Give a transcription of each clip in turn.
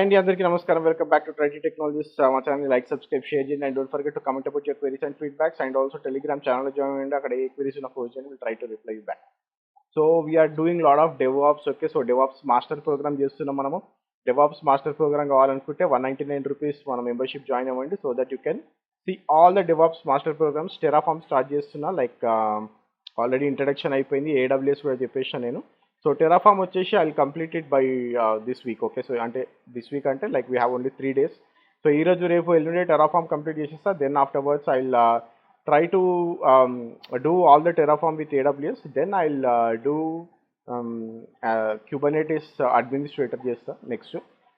అండి అందరికీ నమస్కారం. Welcome back to Tritee Technologies. మా ఛానల్ లైక్, సబ్స్క్రైబ్, షేర్ చేయండి and don't forget to comment about your queries and feedbacks and also Telegram channel join అవ్వండి. అక్కడ ఏ క్వరీస్ ఉన్న పోస్ట్ చేయండి, will try to reply you back. So we're doing lot of DevOps. Okay, so DevOps master programme చేస్తున్నాం మనము. DevOps master programme కావాలనుకుంటే 199 rupees మన membership join అవ్వండి. So that you can see all the DevOps master programs. Terraform start చేస్తున్నా, like already introduction అయిపోయింది. AWS కూడా చెప్పేసాను నేను. సో టెరాఫామ్ వచ్చేసి I will complete it by this week. Okay, so అంటే దిస్ వీక్ అంటే like we have only 3 days. So ఈ రోజు రేపు ఎల్లుండే టెరాఫామ్ కంప్లీట్ చేసేస్తా. Then afterwards I will try to do all the Terraform with AWS. Then I'll do Kubernetes administrator చేస్తా next.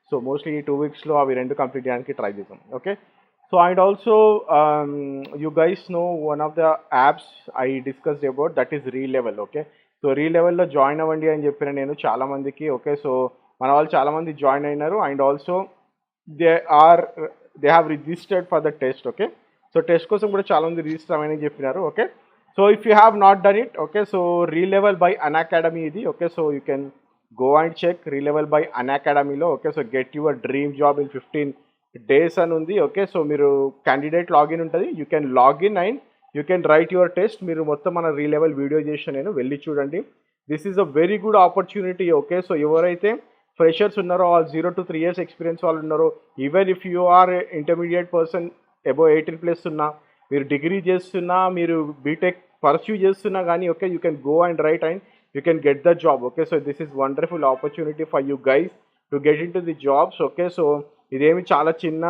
So mostly ఈ 2 weeks లో అవి రెండు కంప్లీట్ చేయడానికి ట్రై చేద్దాం. Okay, so and also you guys know one of the apps I discussed about, that is ReLevel. Okay, so రీలెవెల్లో join అవ్వండి అని చెప్పిన నేను చాలా మందికి. ఓకే, సో మన వాళ్ళు చాలా మంది జాయిన్ అయినారు and also they have registered for the test. Okay, so test కోసం కూడా చాలా మంది రిజిస్టర్ అవ్వని చెప్పినారు. Okay, so if you have not done it, okay, so ReLevel by Unacademy ఇది. Okay, so you can go and check ReLevel by అన్అకాడమీలో. Okay, so get your dream job in 15 days అని ఉంది. Okay, so మీరు candidate login ఉంటుంది, you can login and you can right your test. మీరు మొత్తం మన రీలెవెల్ video చేసి నేను వెళ్ళి చూడండి. This is a very good opportunity. Okay, so ఎవరైతే ఫ్రెషర్స్ ఉన్నారో, 0 to 3 years ఎక్స్పీరియన్స్ వాళ్ళు ఉన్నారో, even if you are intermediate person above 18+ ఉన్నా, మీరు డిగ్రీ చేస్తున్నా, మీరు బీటెక్ పర్స్యూ చేస్తున్నా కానీ, okay, you can go and write and you can get the job. Okay, so this is wonderful opportunity for you guys to get into the jobs. Okay, so ఇదేమి చాలా చిన్న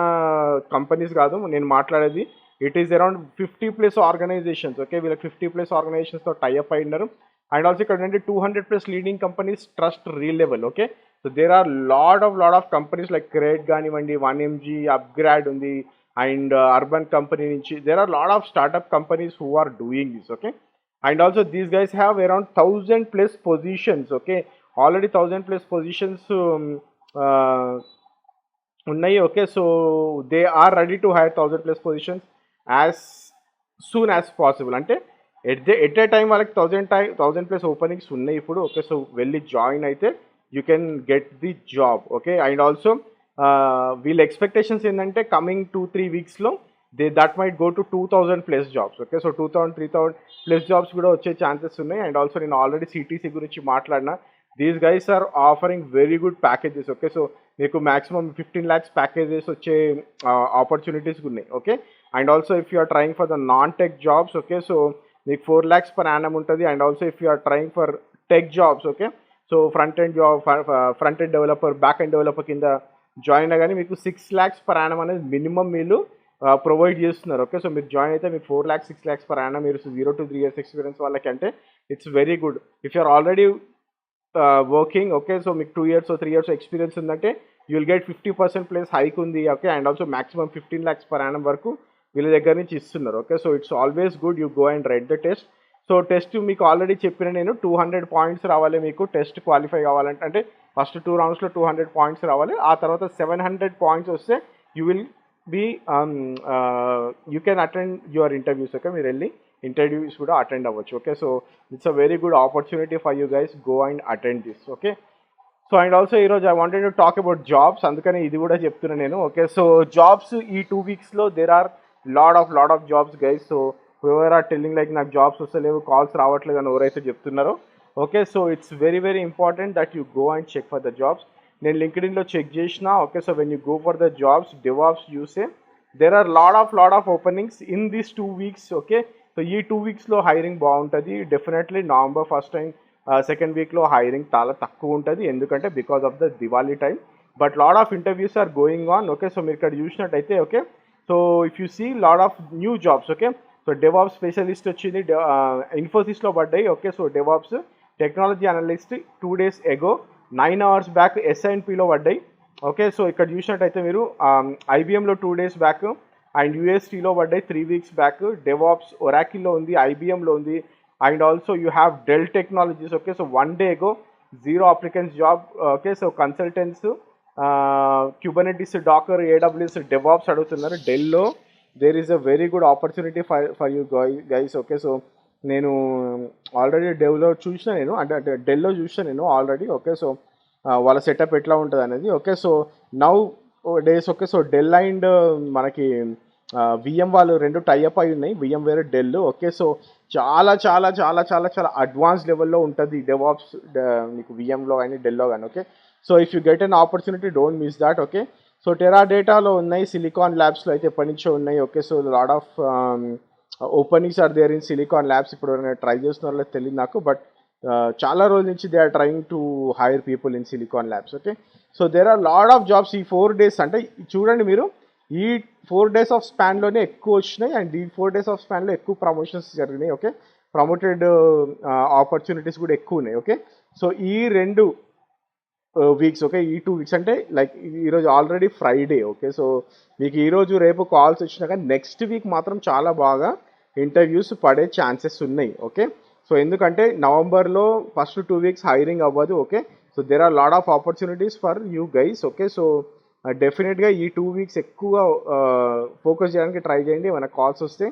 companies కాదు నేను మాట్లాడేది. It is around 50+ organisations. Okay, వీళ్ళకి 50+ ఆర్గనైజేషన్స్తో tie up అయినారు and also ఇక్కడ ఏంటంటే 200+ leading companies trust Relevel. Okay, so there are lot of companies like క్రేట్ కానివ్వండి, 1mg, అప్గ్రేడ్ ఉంది అండ్ అర్బన్ కంపెనీ నుంచి there are lot of startup companies who are doing this. Okay, and also these guys have around 1000+ positions. Okay, already 1000+ positions ఉన్నాయి. Okay, so they are ready to hire 1000+ positions as soon as possible. అంటే at a time వాళ్ళకి 1000+ openings ఉన్నాయి ఇప్పుడు. Okay, so వెళ్ళి join అయితే you can get the job. Okay, and also వీళ్ళ expectations ఏంటంటే coming 2-3 weeksలో that might go to 2000+ jobs. Okay, so 2000-3000+ jobs కూడా వచ్చే ఛాన్సెస్ ఉన్నాయి. అండ్ ఆల్సో నేను ఆల్రెడీ సిటీసీ గురించి మాట్లాడినా. These guys are offering very good packages. Okay, so మీకు మ్యాక్సిమం 15 lakhs ప్యాకేజెస్ వచ్చే ఆపర్చునిటీస్ ఉన్నాయి. Okay, and also if you are trying for the non tech jobs, okay, so మీకు 4 lakhs per annum ఉంటుంది. And also if you are trying for tech jobs, okay, so front end developer, back end developer కింద join అయ్యాగానే మీకు 6 lakhs per annum అనేది minimum వీళ్ళు provide చేస్తున్నారు. Okay, so మీరు join అయితే మీకు 4 lakhs, 6 lakhs per annum మీరు 0 to 3 years ఎక్స్పీరియన్స్ వాళ్ళకి అంటే it's very good. If you are already working, okay, so మీకు 2 years or 3 years ఎక్స్పీరియన్స్ ఉందంటే యూ విల్ గెట్ 50%+ హైక్ ఉంది. Okay, and also maximum 15 lakhs per annum వరకు వీళ్ళ దగ్గర నుంచి ఇస్తున్నారు. Okay, so it's always good you go and write the test. So test మీకు already చెప్పిన నేను 200 పాయింట్స్ రావాలి మీకు టెస్ట్ క్వాలిఫై కావాలంటే. అంటే ఫస్ట్ 2 roundsలో 200 పాయింట్స్ రావాలి. ఆ తర్వాత 700 పాయింట్స్ వస్తే you will be you can attend your interviews. Okay, మీరు వెళ్ళి ఇంటర్వ్యూస్ కూడా అటెండ్ అవ్వచ్చు. Okay, so it's a very good opportunity for you guys, go and attend this. Okay, so and also ఈరోజు I wanted to talk about jobs, అందుకని ఇది కూడా చెప్తున్నాను నేను. ఓకే, సో జాబ్స్ ఈ 2 weeksలో there are lot of jobs guys. So ever are telling like నాకు jobs వస్తలేవు, కాల్స్ రావట్లేదు అని ఎవరైతే చెప్తున్నారో, okay, so it's very important that you go and check for the jobs. నేను లింక్డ్ఇన్లో చెక్ చేసిన. Okay, so when you go for the jobs DevOps you see there are lot of openings in this 2 weeks. Okay, so ఈ 2 weeksలో hiring బాగుంటుంది. Definitely November 1st and 2nd weekలో hiring చాలా తక్కువ ఉంటుంది, ఎందుకంటే because of the Diwali time. But lot of interviews are going on. Okay, so మీరు ఇక్కడ చూసినట్టయితే, okay, so if you see lot of new jobs. Okay, so DevOps specialist వచ్చింది, ఇన్ఫోసిస్లో పడ్డాయి. Okay, so DevOps technology analyst 2 days ago 9 hours back ఎస్ఐఎన్పిలో పడ్డాయి. Okay, so ఇక్కడ చూసినట్టయితే మీరు ఐబిఎంలో 2 days బ్యాక్ అండ్ యూఎస్టీలో పడ్డాయి 3 weeks బ్యాక్. డెవాప్స్ ఒరాకిల్లో ఉంది, ఐబిఎంలో ఉంది and also you have Dell technologies. Okay, so 1 day ago 0 applicants job. Okay, so consultants Kubernetes, Docker, AWS, DevOps అడుగుతున్నారు. డెల్లో there is a very good opportunity for you guys. Okay, so నేను already డెల్లో చూసిన నేను, అంటే డెల్లో చూసిన నేను ఆల్రెడీ. ఓకే, సో వాళ్ళ సెటప్ ఎట్లా ఉంటుంది అనేది. Okay, so nowadays okay, so Dell and మనకి విఎం వాళ్ళు రెండు టైఅప్ అయి ఉన్నాయి, విఎం వేరే డెల్. ఓకే, సో చాలా చాలా చాలా చాలా చాలా అడ్వాన్స్ లెవెల్లో ఉంటుంది డెవాప్స్ మీకు విఎంలో కానీ డెల్లో కానీ. Okay, so if you get an opportunity don't miss that. Okay, so టెరాడేటాలో ఉన్నాయి, సిలికాన్ ల్యాబ్స్లో అయితే ఎప్పటి నుంచో ఉన్నాయి. Okay, so lot of openings are there in Silicon Labs. ఇప్పుడు ఎవరైనా ట్రై చేస్తున్నారో తెలియదు నాకు, బట్ చాలా రోజుల నుంచి they are trying to hire people in Silicon Labs. Okay, so there are lot of jobs ఈ 4 days. అంటే చూడండి మీరు, ఈ 4 days ఆఫ్ స్పాన్లోనే ఎక్కువ వచ్చినాయి, అండ్ ఈ 4 days ఆఫ్ స్పాన్లో ఎక్కువ ప్రమోషన్స్ జరిగినాయి. ఓకే, ప్రమోటెడ్ ఆపర్చునిటీస్ కూడా ఎక్కువ ఉన్నాయి. ఓకే, సో ఈ 2 వీక్స్, ఓకే, ఈ 2 weeks అంటే లైక్ ఈరోజు ఆల్రెడీ ఫ్రైడే. ఓకే, సో మీకు ఈరోజు రేపు కాల్స్ వచ్చినా కానీ నెక్స్ట్ వీక్ మాత్రం చాలా బాగా ఇంటర్వ్యూస్ పడే ఛాన్సెస్ ఉన్నాయి. ఓకే, సో ఎందుకంటే నవంబర్లో ఫస్ట్ 2 weeks హైరింగ్ అవ్వదు. Okay, so there are lot of opportunities for you guys. Okay, so డెఫినెట్గా ఈ 2 weeks ఎక్కువగా ఫోకస్ చేయడానికి ట్రై చేయండి ఏమైనా కాల్స్ వస్తే.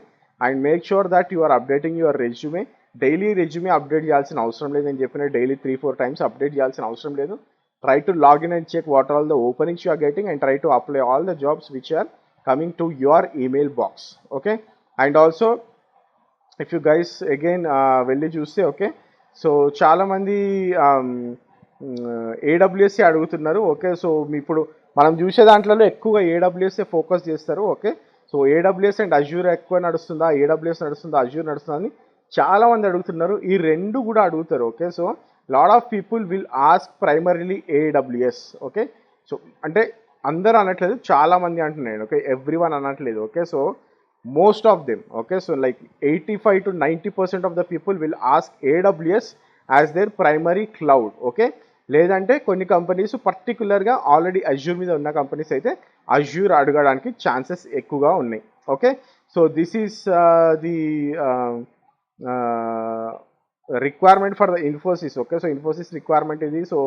And make sure that you are updating your resume. Daily resume update చేయాల్సిన అవసరం లేదు, నేను చెప్పిన డైలీ 3-4 times అప్డేట్ చేయాల్సిన అవసరం లేదు. Try to log in and check what all the openings you are getting, and try to apply all the jobs which are coming to your email box. Okay, and also if you guys again వెళ్ళి చూస్తే, okay, so చాలామంది AWS అడుగుతున్నారు. Okay, so ఇప్పుడు మనం చూసే దాంట్లో ఎక్కువగా AWS focus చేస్తారు. Okay, so AWS and Azure ఎక్కువ నడుస్తుందా, ఏడబ్ల్యూఎస్ నడుస్తుందా, అజ్యూర్ నడుస్తుందా అని చాలామంది అడుగుతున్నారు. ఈ 2 కూడా అడుగుతారు. Okay, so lot of people will ask primarily AWS. Okay, so అంటే అందరూ అనట్లేదు, చాలామంది అంటున్నాను. ఓకే, ఎవ్రీ వన్ అనట్లేదు. Okay, so most of them. Okay, so like 85 to 90% of the people will ask AWS as their primary cloud. Okay, లేదంటే కొన్ని companies పర్టికులర్గా already Azure మీద ఉన్న కంపెనీస్ అయితే అజ్యూర్ అడగడానికి ఛాన్సెస్ ఎక్కువగా ఉన్నాయి. Okay, so this is the requirement for the Infosys. Okay, so Infosys requirement is so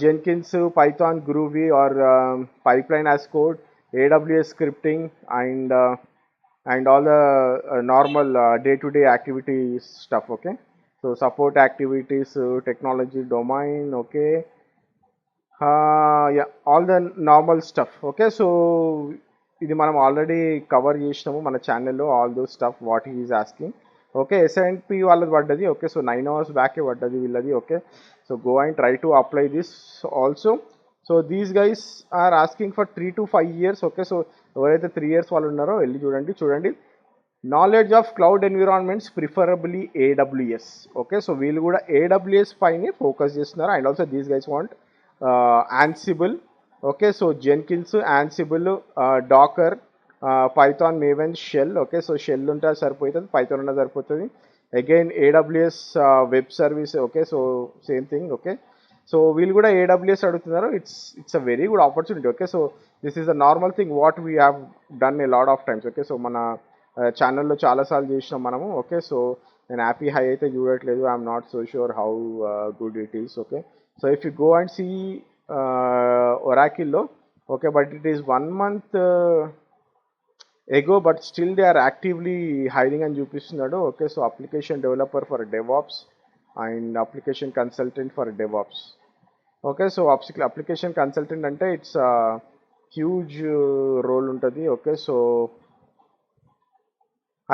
Jenkins, Python, Groovy or pipeline as code, AWS scripting, and all the normal day-to-day activity stuff. Okay, so support activities, technology domain. Okay, yeah, all the normal stuff. Okay, so ఇది మనం already cover చేసినాము మన ఛానల్లో, all those stuff what he is asking. Okay, SNP వాళ్ళది పడ్డది. Okay, so 9 hours బ్యాకే పడ్డది వీళ్ళది. Okay, so go and try to apply this also. So these guys are asking for 3 to 5 years. Okay, so ఎవరైతే 3 years వాళ్ళు ఉన్నారో వెళ్ళి చూడండి. Knowledge of cloud environments preferably AWS. Okay, so వీళ్ళు కూడా ఏడబ్ల్యూఎస్ పైనే ఫోకస్ చేస్తున్నారు. And also these guys want Ansible. Okay, so Jenkins, Ansible, Docker, Python, Maven, shell. Okay, so shell ఉంటే సరిపోతుంది, పైథాన్ ఉంటే సరిపోతుంది. Again AWS web service. Okay, so same thing. Okay, so వీళ్ళు కూడా ఏడబ్ల్యూఎస్ అడుగుతున్నారు. It's a very good opportunity. Okay, so this is the normal thing what we have done a lot of times. Okay, so మన ఛానల్లో చాలాసార్లు చేసినాం మనము. Okay, so నేను happy high అయితే చూడట్లేదు, I'm not so sure how good it is. Okay, so if you go and see ఒరాకిల్లో, okay, but it is 1 month ago, but still they are actively hiring అని చూపిస్తున్నాడు. Okay, so application developer for DevOps and application consultant for DevOps. Okay, so application consultant అంటే it's huge role ఉంటుంది. Okay, so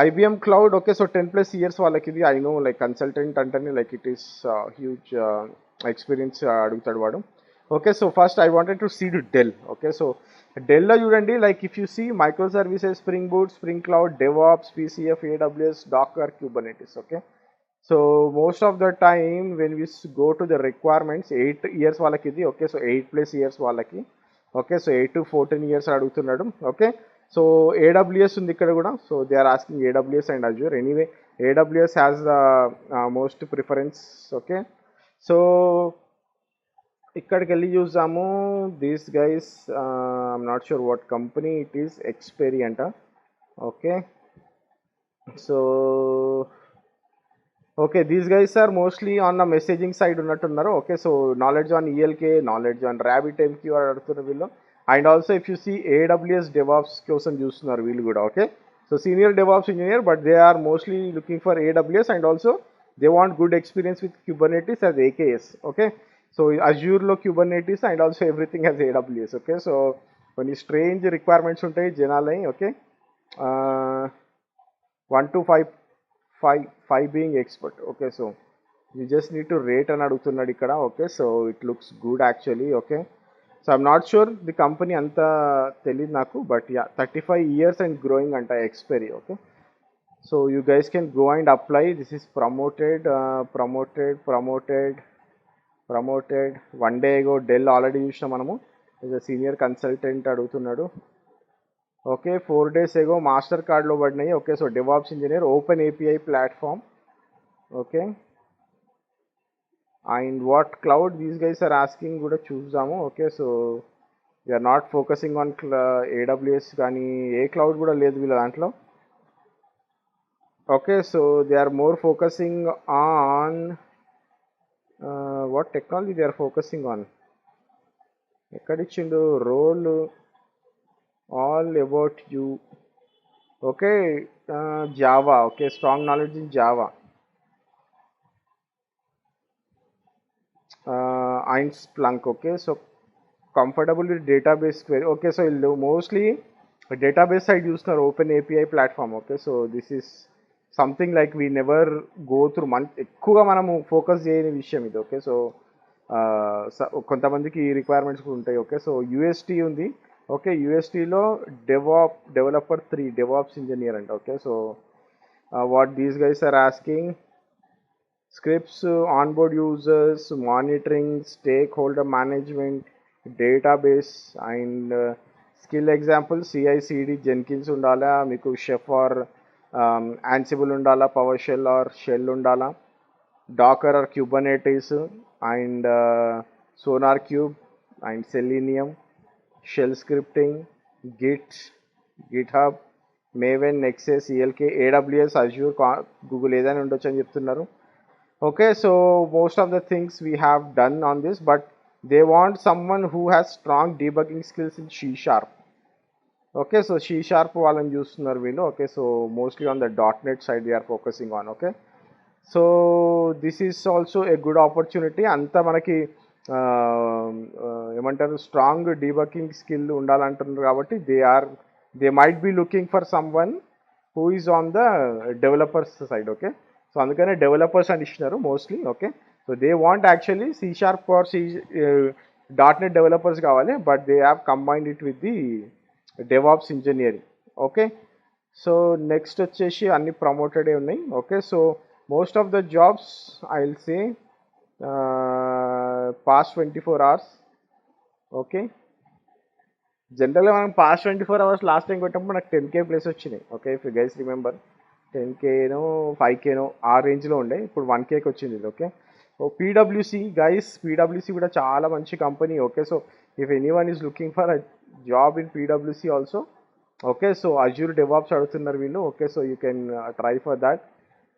IBM cloud. Okay, so 10+ years వాళ్ళకి ఇది. I know like consultant అంటేనే like it is huge experience అడుగుతాడు వాడు. Okay, so first I wanted to see to Dell. Okay, so డెల్లో చూడండి, like if you see microservices, Spring Boot, Spring Cloud, DevOps, PCF, AWS, Docker, Kubernetes. Okay, so most of the time when we go to the requirements 8 years వాళ్ళకి ఇది. Okay, so 8+ years వాళ్ళకి. Okay, so 8 to 14 years అడుగుతున్నాడు. Okay, so AWS ఉంది ఇక్కడ కూడా. So they are asking AWS and Azure. Anyway AWS has the most preference. Okay, so ఇక్కడికి వెళ్ళి చూసాము. These guys I'm not sure what company it is, ఎక్స్పెరీ అంట. Okay, so okay, these guys are mostly on the messaging side ఉన్నట్టున్నారు. Okay, so knowledge on ELK, knowledge on RabbitMQ అడుగుతున్నారు వీళ్ళు. And also if you see AWS DevOps కోసం చూస్తున్నారు వీళ్ళు కూడా. Okay, so senior DevOps engineer, but they are mostly looking for AWS and also they want good experience with Kubernetes as AKS. Okay, so అజ్యూర్లో Kubernetes and also everything has AWS. Okay, so కొన్ని strange requirements ఉంటాయి జనాలై. Okay, 1 to 5 being expert. Okay, so you just need to rate అని అడుగుతున్నాడు ఇక్కడ. Okay, so it looks good actually. Okay, so I'm not sure the company అంతా తెలియదు నాకు, but yeah 35 years and growing అంట ఎక్స్పైరీ. Okay, so you guys can go and apply. This is promoted 1 day ago. Dell already చూసినా మనము. Is senior consultant అడుగుతున్నాడు. Okay, 4 days ago master కార్డ్లో పడినాయి. Okay, so DevOps engineer, open API platform. Okay, and what cloud these guys are asking కూడా చూద్దాము. Okay, so we're not focusing on AWS కానీ a cloud కూడా లేదు వీళ్ళ దాంట్లో. Okay, so they are more focusing on what technology they are focusing on. Ekkadichundu role all about you. Okay, Java. Okay, strong knowledge in Java. And Splunk. Okay, so comfortable with database query. Okay, so mostly database side using open API platform. Okay, so this is something like we never go through ఎక్కువగా మనము focus చేయని విషయం ఇది. Okay, so కొంతమందికి ఈ requirements కూడా ఉంటాయి. Okay, so UST ఉంది. ఓకే, యూఎస్టీలో డెవలపర్ 3 డెవాప్స్ ఇంజనీర్ అంట. Okay, so what these guys are asking, scripts, onboard users, monitoring, stakeholder management, database and skill example CI/CD Jenkins ఉండాలా మీకు, షెఫ్ ఆర్ Ansible ఉండాలా, PowerShell or shell ఉండాలా, Docker or Kubernetes and SonarQube and Selenium, shell scripting, GitHub, Maven, Nexus, ELK, AWS, Azure, Google ఏదైనా ఉండొచ్చు అని చెప్తున్నారు. Okay, so most of the things we have done on this, but they want someone who has strong debugging skills in C#. Okay, so C# వాళ్ళని చూస్తున్నారు వీళ్ళు. Okay, so mostly on the .NET side we're focusing on. Okay, so this is also a good opportunity. అంతా మనకి ఏమంటారు strong debugging skill ఉండాలంటున్నారు కాబట్టి they might be looking for someone who is on the developers side. Okay, so అందుకనే developers అని ఇచ్చినారు mostly. Okay, so they want actually C# or .NET developers కావాలి, but they have combined it with the DevOps engineering. Okay, so next వచ్చేసి అన్ని ప్రమోటెడే ఉన్నాయి. Okay, so most of the jobs I will say past 24 hours. Okay, జనరల్గా మనం past 24 hours last time కొట్టినప్పుడు నాకు 10K plus వచ్చినాయి. Okay, if you guys remember 10Kనో 5Kనో ఆ రేంజ్లో ఉండే, ఇప్పుడు 1Kకి వచ్చింది ఇది. Okay, so PwC guys, PwC కూడా చాలా మంచి company. Okay, so if anyone is looking for a job in PwC also. Okay, so Azure DevOps అడుగుతున్నారు వీళ్ళు. Okay, so you can try for that.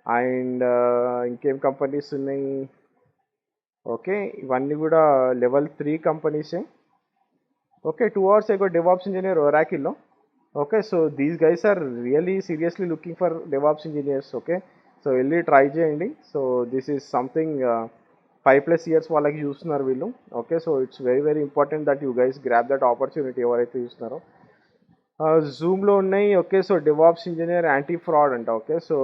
And ఇంకేం కంపెనీస్ ఉన్నాయి? Okay, ఇవన్నీ కూడా level 3 కంపెనీసే. Okay, 2 hours ago DevOps engineer ఒరాకిల్లో. Okay, so these guys are really seriously looking for DevOps engineers. Okay, so వెళ్ళి try చేయండి. So this is something 5+ years వాళ్ళకి చూస్తున్నారు వీళ్ళు. Okay, so it's very very important that you guys grab that opportunity ఎవరైతే చూస్తున్నారో. జూమ్లో ఉన్నాయి. Okay, so DevOps engineer anti fraud అంట. Okay, so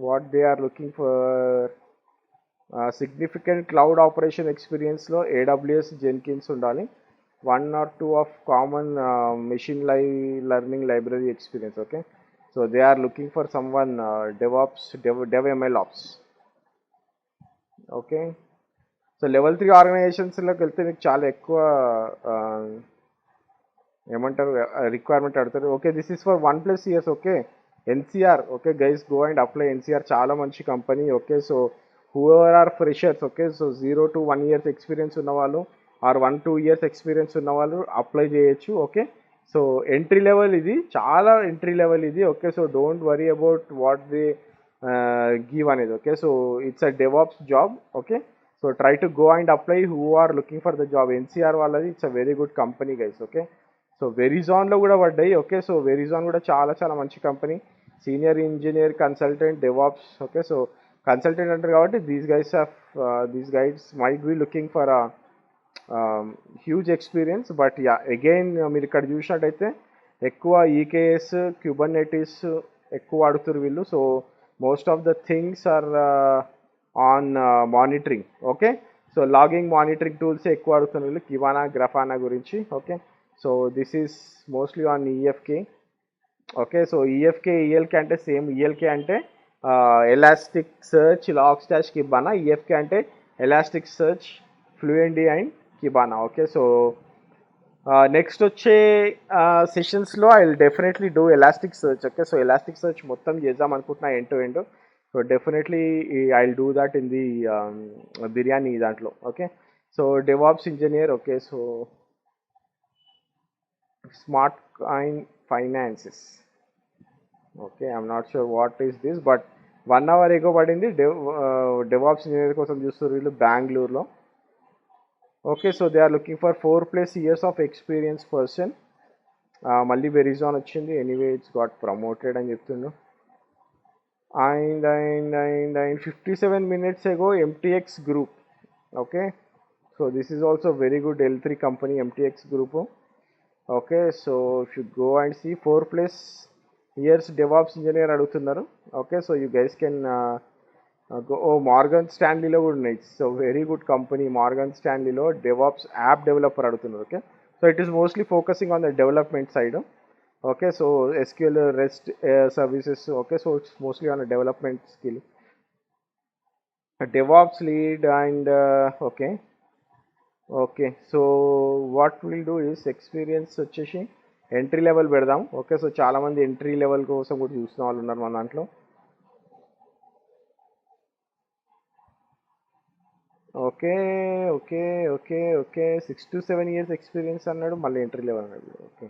what they are looking for significant cloud operation ఎక్స్పీరియన్స్లో AWS Jenkins ఉండాలి, 1 or 2 of common machine learning library experience. Okay, so they are looking for someone DevOps dev ML ops. Okay, so level 3 ఆర్గనైజేషన్స్లోకి వెళ్తే మీకు చాలా ఎక్కువ ఏమంటారు requirement అడుగుతారు. Okay, this is for 1+ years. Okay, NCR. Okay guys, go and apply. NCR చాలా మంచి company. Okay, so whoever are freshers, okay, so 0 to 1 years experience ఉన్నవాళ్ళు ఆర్ 1-2 years ఎక్స్పీరియన్స్ ఉన్నవాళ్ళు అప్లై చేయొచ్చు. ఓకే, సో ఎంట్రీ లెవెల్ ఇది, చాలా entry level ఇది. Okay, so don't worry about what they give అనేది. Okay, so it's a DevOps job. Okay, so try to go and apply who are looking for the job. NCR వాళ్ళది it's a very good company guys. Okay, so వెరిజాన్లో కూడా పడ్డాయి. Okay, so Verizon కూడా చాలా చాలా మంచి company. Senior engineer consultant DevOps. Okay, so consultant అంటారు కాబట్టి these guys might be looking for huge experience. But yeah again మీరు ఇక్కడ చూసినట్టయితే ఎక్కువ ఈకేఎస్ క్యూబర్నెటిస్ ఎక్కువ వాడుతున్నారు వీళ్ళు. So most of the things are on monitoring. Okay, so logging monitoring tools ఎక్కువ వాడుతున్నారు వీళ్ళు కిబానా గ్రఫానా గురించి. Okay, so this is mostly on EFK. Okay, so EFK ELK అంటే సేమ్. ఈఎల్కే అంటే Elasticsearch Logstash Kibana, EFK అంటే Elasticsearch Fluentd and Kibana. Okay, so next వచ్చే సెషన్స్లో I will definitely do Elasticsearch. Okay, so Elasticsearch మొత్తం చేద్దాం అనుకుంటున్నా end to end. So definitely I will do that in the biryani దాంట్లో. Okay, so DevOps engineer. Okay, so smart coin finances. Okay, I'm not sure what is this, but 1 hour ago పడింది. DevOps engineer కోసం చూస్తారు వీళ్ళు బెంగళూరులో. Okay, so they are looking for 4+ years of experience person. మళ్ళీ Verizon వచ్చింది. Anyway it's got promoted అని చెప్తుండ్రు. And 57 minutes ago MTX group. Okay, so this is also very good L3 company MTX group. Okay, so if you go and see 4+ years DevOps engineer అడుగుతున్నారు. Okay, so you guys can go. Morgan స్టాన్లీలో కూడా ఉన్నాయి. So very good company Morgan స్టాన్లీలో DevOps app developer అడుగుతున్నారు. Okay, so it is mostly focusing on the development side. Okay, so SQL REST services. Okay, so it's mostly on development skill. DevOps lead and okay. Okay, so what will do is experience వచ్చేసి entry level పెడదాం. Okay, so చాలామంది entry level కోసం కూడా చూసిన వాళ్ళు ఉన్నారు మన దాంట్లో. Okay okay okay okay 6 to 7 years experience అన్నాడు, మళ్ళీ ఎంట్రీ లెవెల్ అన్నాడు. ఓకే,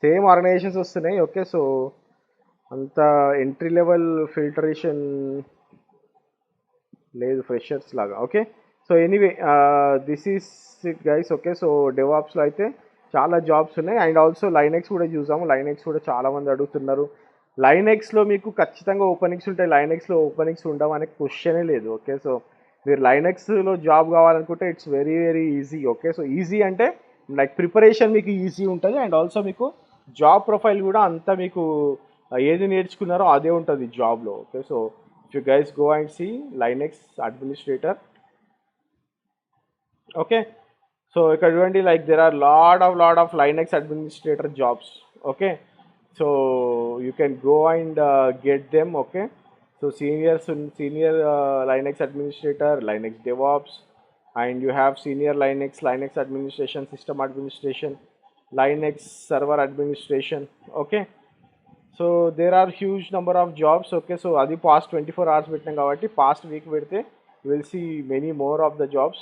సేమ్ ఆర్గనైజేషన్స్ వస్తున్నాయి. ఓకే, సో అంత ఎంట్రీ లెవెల్ ఫిల్టరేషన్ లేదు ఫ్రెషర్స్ లాగా. Okay, so anyway this is it guys. Okay, so డెవాప్స్లో అయితే చాలా జాబ్స్ ఉన్నాయి. అండ్ ఆల్సో లైనెక్స్ కూడా చూసాము. లైనెక్స్ కూడా చాలామంది అడుగుతున్నారు. లైనెక్స్లో మీకు ఖచ్చితంగా ఓపెనింగ్స్ ఉంటాయి. లైనెక్స్లో ఓపెనింగ్స్ ఉండవు అనే క్వశ్చనే లేదు. ఓకే, సో మీరు లైనెక్స్లో జాబ్ కావాలనుకుంటే it's very very easy. Okay, so easy అంటే లైక్ ప్రిపరేషన్ మీకు ఈజీ ఉంటుంది. అండ్ ఆల్సో మీకు జాబ్ ప్రొఫైల్ కూడా అంతా మీకు ఏది నేర్చుకున్నారో అదే ఉంటుంది జాబ్లో. Okay, so if you guys go and see Linux administrator. Okay, so ఇక్కడ చూడండి like there are lot of Linux administrator jobs. Okay, so you can go and get them. Okay, so senior Linux administrator, Linux DevOps, and you have senior Linux administration, system administration, Linux server administration. Okay, so there are huge number of jobs. Okay, so adi past 24 hours పెట్టినాం కాబట్టి past week పెడితే you will see many more of the jobs.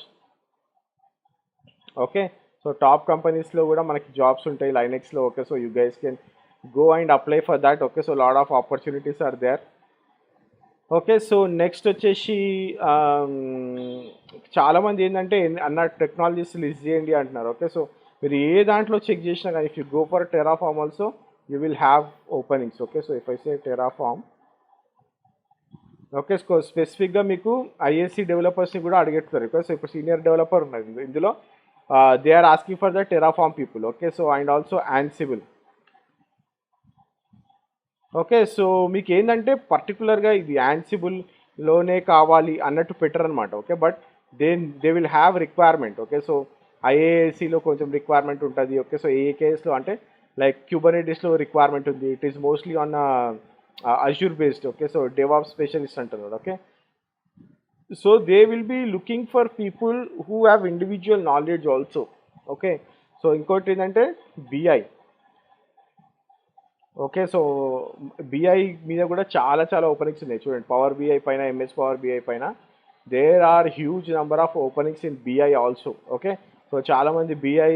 Okay, so top కంపెనీస్లో కూడా మనకి jobs ఉంటాయి లైనెక్స్లో. Okay, so you guys can go and apply for that. Okay, so lot of opportunities are there. Okay, so next వచ్చేసి చాలామంది ఏంటంటే అన్న technologies list చేయండి అంటున్నారు. ఓకే, సో మీరు ఏ దాంట్లో చెక్ చేసినా కానీ if you go for Terraform also you will have openings. Okay, so if I say Terraform. Okay, so స్పెసిఫిక్గా మీకు ఐఎస్సి డెవలపర్స్ని కూడా అడిగెట్టుతారు. ఓకే, సో ఇప్పుడు సీనియర్ డెవలపర్ ఉన్నది ఇందులో. They are asking for the Terraform people. Okay, so and also Ansible. Okay, so మీకు ఏంటంటే పర్టికులర్గా ఇది యాన్సిబుల్లోనే కావాలి అన్నట్టు పెట్టరనమాట. Okay, but they will have requirement. Okay, so ఐఏఎస్సిలో కొంచెం రిక్వైర్మెంట్ ఉంటుంది. ఓకే, సో ఏకేఎస్లో అంటే లైక్ క్యూబర్నెటిస్లో రిక్వైర్మెంట్ ఉంది. It is mostly on Azure based. Okay, so DevOps specialist అంటున్నారు. Okay, so they will be looking for people who have individual knowledge also. Okay, so ఇంకోటి ఏంటంటే బిఐ. ఓకే, సో బిఐ మీద కూడా చాలా openings ఉన్నాయి చూడండి. Power BI పైన, MS Power BI పైన there are huge number of openings in BI also. Okay, so చాలామంది బిఐ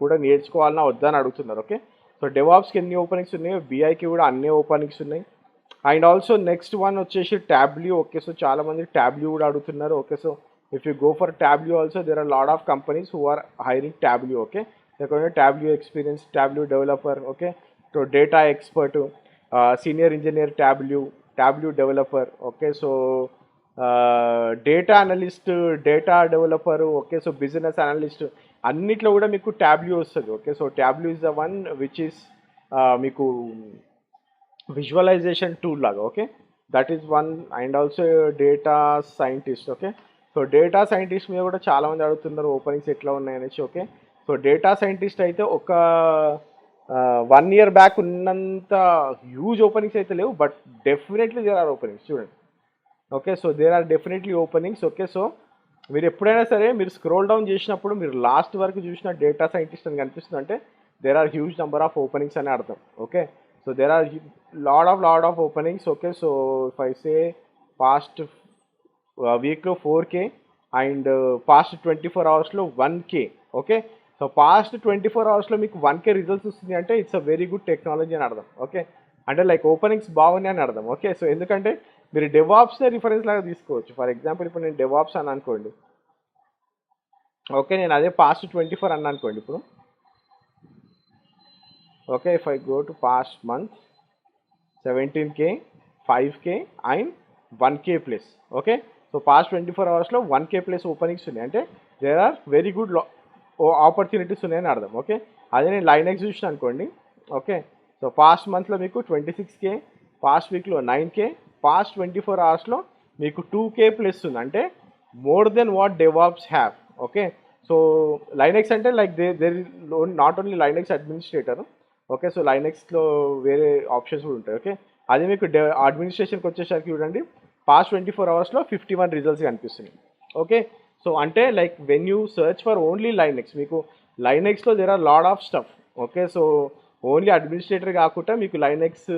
కూడా నేర్చుకోవాలన్నా వద్దని అడుగుతున్నారు. ఓకే, సో డెవాప్స్కి ఎన్ని ఓపెనింగ్స్ ఉన్నాయో బిఐకి కూడా అన్ని ఓపెనింగ్స్ ఉన్నాయి. అండ్ ఆల్సో నెక్స్ట్ వన్ వచ్చేసి ట్యాబ్ల్యూ. ఓకే, సో చాలామంది ట్యాబ్ల్యూ కూడా అడుగుతున్నారు. Okay, so if you go for Tableau also there are lot of companies who are hiring Tableau. Okay, లేకపోతే Tableau experience, Tableau developer. Okay, so data expert. senior engineer tableau developer, okay, so data analyst, data developer, okay, so business analyst, అన్నిట్లో కూడా మీకు Tableau వస్తుంది. Okay, so Tableau is the one which is మీకు visualisation tool లాగా. Okay, that is one. And also data scientist. Okay, so data scientist మీద కూడా చాలామంది అడుగుతున్నారు ఓపెనింగ్స్ ఎట్లా ఉన్నాయనేసి. ఓకే, సో డేటా సైంటిస్ట్ అయితే ఒక 1 year బ్యాక్ ఉన్నంత హ్యూజ్ ఓపెనింగ్స్ అయితే లేవు, but definitely there are openings. చూడండి, okay, so there are definitely openings. Okay, so మీరు ఎప్పుడైనా సరే మీరు స్క్రోల్ డౌన్ చేసినప్పుడు మీరు లాస్ట్ వరకు చూసిన డేటా సైంటిస్ట్ అని కనిపిస్తుంది అంటే there are huge number of openings అని అర్థం. Okay, so there are lot of openings. Okay, so if I say past వీక్లో 4K అండ్ పాస్ట్ 24 hours-లో 1K. ఓకే, సో పాస్ట్ 24 hours-లో మీకు 1K రిజల్ట్స్ వస్తుంది అంటే it's a very good technology అని అర్థం. ఓకే, అంటే లైక్ ఓపెనింగ్స్ బాగున్నాయి అని అర్థం. ఓకే, సో ఎందుకంటే మీరు డెవాప్స్నే రిఫరెన్స్ లాగా తీసుకోవచ్చు. ఫర్ ఎగ్జాంపుల్ ఇప్పుడు నేను డెవాప్స్ అని అనుకోండి. ఓకే, నేను అదే పాస్ట్ 24 అన్న అనుకోండి ఇప్పుడు. Okay, if I go to past month 17K, 5K and 1K plus. Okay, so past 24 hours-లో 1K ప్లస్ ఓపెనింగ్స్ ఉన్నాయి అంటే there are very good opportunities ఉన్నాయని అర్థం. ఓకే, అదే నేను లైనెక్స్ చూసిన అనుకోండి. ఓకే, సో పాస్ట్ మంత్లో మీకు 26K, పాస్ట్ వీక్లో 9K, పాస్ట్ 24 hours-లో మీకు 2K ప్లస్ ఉంది అంటే more than what DevOps have. Okay, so Linux అంటే like there not only Linux administrator. Okay, so లైనెక్స్లో వేరే ఆప్షన్స్ కూడా ఉంటాయి. ఓకే, అది మీకు అడ్మినిస్ట్రేషన్కి వచ్చేసరికి చూడండి పాస్ట్ 24 hours-లో 51 రిజల్ట్స్ కనిపిస్తున్నాయి. ఓకే, సో అంటే like when you search for only Linux, మీకు లైనెక్స్లో there are lot of stuff. Okay, so only administrator కాకుండా మీకు లైనెక్స్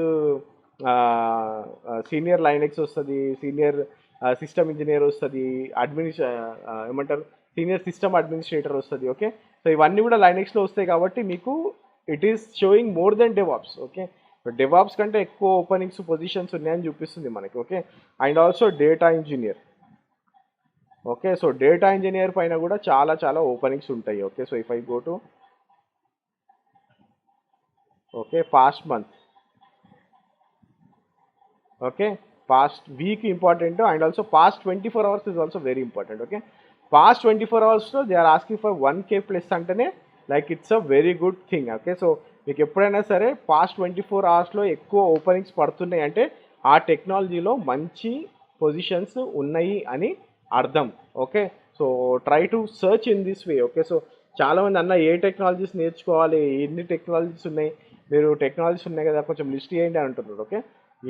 సీనియర్ లైనెక్స్ వస్తుంది, సీనియర్ సిస్టమ్ ఇంజనీర్ వస్తుంది, ఏమంటారు సీనియర్ సిస్టమ్ అడ్మినిస్ట్రేటర్ వస్తుంది. ఓకే, సో ఇవన్నీ కూడా లైనెక్స్లో వస్తాయి కాబట్టి మీకు it is showing more than DevOps. Okay, DevOps కంటే ఎక్కువ ఓపెనింగ్స్ పొజిషన్స్ ఉన్నాయని చూపిస్తుంది మనకి. Okay, and also data engineer. Okay, so data engineer పైన కూడా చాలా ఓపెనింగ్స్ ఉంటాయి. Okay, so if I go to okay past month, okay past week important and also past 24 hours is also very important. Okay, past 24 hours-లో they are asking for 1K plus అంటేనే like it's a very good thing. Okay, so మీకు ఎప్పుడైనా సరే past 24 hours-లో ఎక్కువ openings పడుతున్నాయి అంటే ఆ టెక్నాలజీలో మంచి పొజిషన్స్ ఉన్నాయి అని అర్థం. Okay, so try to search in this way. Okay, so చాలామంది అన్న ఏ టెక్నాలజీస్ నేర్చుకోవాలి, ఎన్ని టెక్నాలజీస్ ఉన్నాయి, మీరు టెక్నాలజీస్ ఉన్నాయి కదా కొంచెం లిస్ట్ చేయండి అని అంటున్నారు. Okay,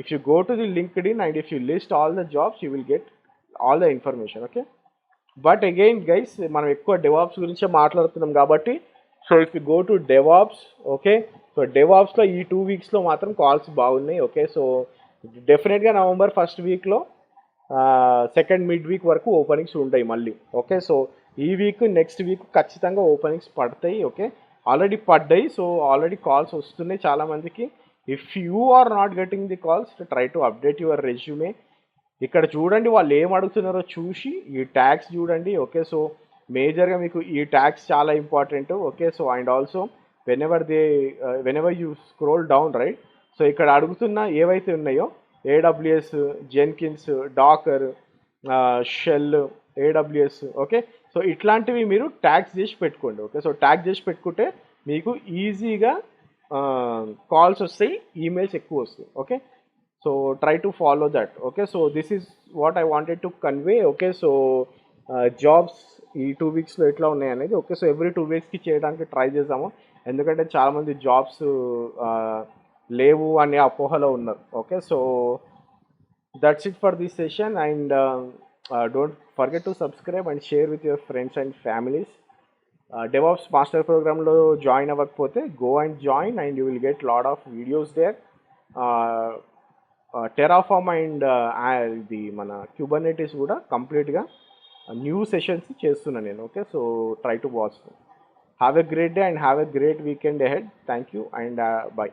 if you go to the LinkedIn and if you list all the jobs you will get all the information. Okay, but again guys మనం ఎక్కువ డెవాప్స్ గురించే మాట్లాడుతున్నాం కాబట్టి so if you go to DevOps, okay, so డెవాప్స్లో ఈ 2 weeks-లో మాత్రం calls బాగున్నాయి. ఓకే, సో డెఫినెట్గా నవంబర్ 1st week-లో సెకండ్ మిడ్ వీక్ వరకు ఓపెనింగ్స్ ఉంటాయి మళ్ళీ. ఓకే, సో ఈ వీక్ నెక్స్ట్ వీక్ ఖచ్చితంగా ఓపెనింగ్స్ పడతాయి. ఓకే, ఆల్రెడీ పడ్డాయి, సో ఆల్రెడీ కాల్స్ వస్తున్నాయి చాలామందికి. If you are not getting the calls try to update your resume. ఇక్కడ చూడండి వాళ్ళు ఏం అడుగుతున్నారో చూసి ఈ ట్యాగ్స్ చూడండి. ఓకే, సో మేజర్గా మీకు ఈ ట్యాగ్స్ చాలా important. Okay, so and also whenever you scroll down right, so ఇక్కడ అడుగుతున్న ఏవైతే ఉన్నాయో AWS, Jenkins, Docker, shell, AWS. Okay, so ఇట్లాంటివి మీరు ట్యాగ్స్ చేసి పెట్టుకోండి. ఓకే, సో ట్యాగ్ చేసి పెట్టుకుంటే మీకు ఈజీగా కాల్స్ వస్తాయి, ఈమెయిల్స్ ఎక్కువ వస్తాయి. Okay, so try to follow that. Okay, so this is what I wanted to convey. Okay, so jobs ఈ 2 weeks-లో ఎట్లా ఉన్నాయి అనేది. ఓకే, సో ఎవ్రీ 2 weeks-కి చేయడానికి ట్రై చేద్దాము, ఎందుకంటే చాలామంది జాబ్స్ లేవు అనే అపోహలో ఉన్నారు. Okay, so that's it for this session and don't forget to subscribe and share with your friends and families. DevOps master ప్రోగ్రామ్లో జాయిన్ అవ్వకపోతే go and join and you will get lot of videos there. Terraform and ఇది మన Kubernetes కూడా కంప్లీట్గా new sessions చేస్తున్నాను నేను. Okay, so try to watch. Have a great day and have a great weekend ahead. Thank you and by.